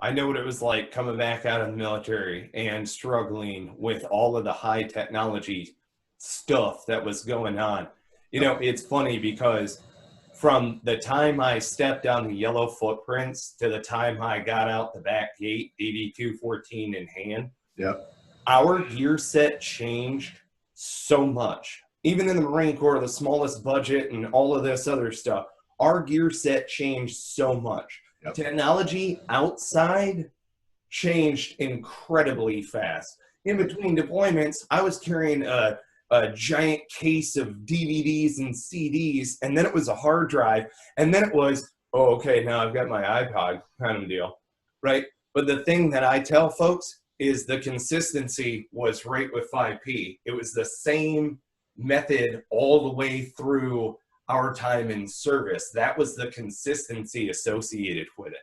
I know what it was like coming back out of the military and struggling with all of the high technology stuff that was going on. You know, it's funny because from the time I stepped on the yellow footprints to the time I got out the back gate, DD-214 in hand, Yep. our gear set changed so much. Even in the Marine Corps, the smallest budget and all of this other stuff, our gear set changed so much. Yep. Technology outside changed incredibly fast. In between deployments, I was carrying a giant case of DVDs and CDs, and then it was a hard drive, and then it was, oh, okay, now I've got my iPod kind of deal, right? But the thing that I tell folks is the consistency was right with 5P. It was the same method all the way through our time in service. That was the consistency associated with it.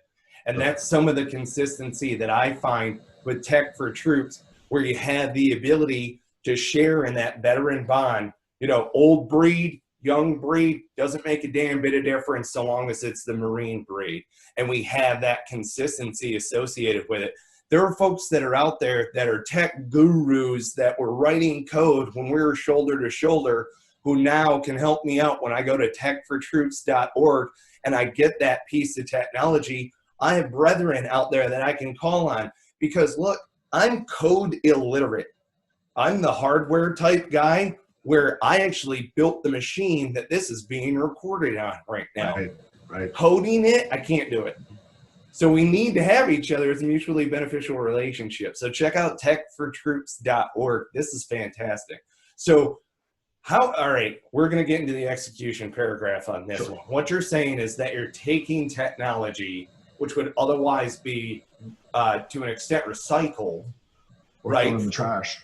And that's some of the consistency that I find with Tech for Troops, where you have the ability to share in that veteran bond. You know, old breed, young breed, doesn't make a damn bit of difference so long as it's the Marine breed. And we have that consistency associated with it. There are folks that are out there that are tech gurus that were writing code when we were shoulder to shoulder, who now can help me out when I go to techfortroops.org and I get that piece of technology. I have brethren out there that I can call on because, look, I'm code illiterate. I'm the hardware type guy where I actually built the machine that this is being recorded on right now. Right. Coding it, I can't do it. So we need to have each other as a mutually beneficial relationship. So check out techfortroops.org. This is fantastic. So all right, we're going to get into the execution paragraph on this one. What you're saying is that you're taking technology, which would otherwise be, to an extent, recycled, or right? Thrown in the trash.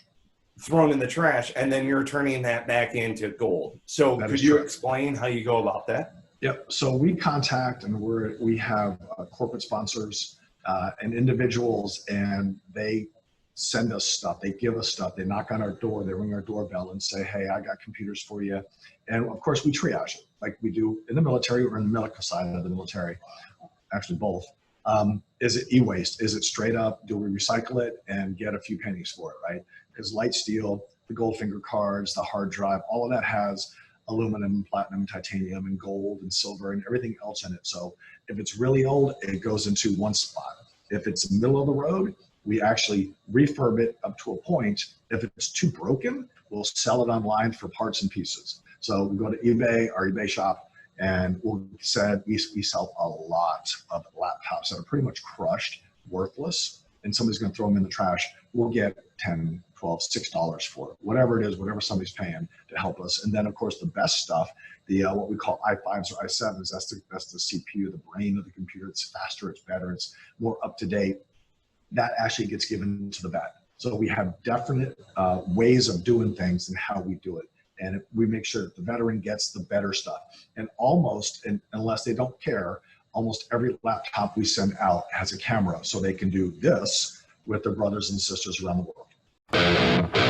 Thrown in the trash, and then you're turning that back into gold. So could you explain how you go about that? Yep. So we contact and we have corporate sponsors and individuals, and they send us stuff. They give us stuff. They knock on our door. They ring our doorbell and say, hey, I got computers for you. And of course we triage it like we do in the military or in the medical side of the military, actually both. Is it e-waste? Is it straight up? Do we recycle it and get a few pennies for it, right? Because light steel, the Goldfinger cards, the hard drive, all of that has aluminum, platinum, titanium, and gold and silver and everything else in it. So if it's really old, it goes into one spot. If it's middle of the road, we actually refurb it up to a point. If it's too broken, we'll sell it online for parts and pieces. So we go to eBay, our eBay shop, and we sell a lot of laptops that are pretty much crushed, worthless, and somebody's going to throw them in the trash. We'll get $10, $12, $6 for it, whatever it is, whatever somebody's paying to help us. And then, of course, the best stuff, the what we call i5s or i7s, that's the CPU, the brain of the computer. It's faster, it's better, it's more up to date. That actually gets given to the vet. So we have definite ways of doing things and how we do it. And we make sure that the veteran gets the better stuff. And unless they don't care, almost every laptop we send out has a camera so they can do this with their brothers and sisters around the world.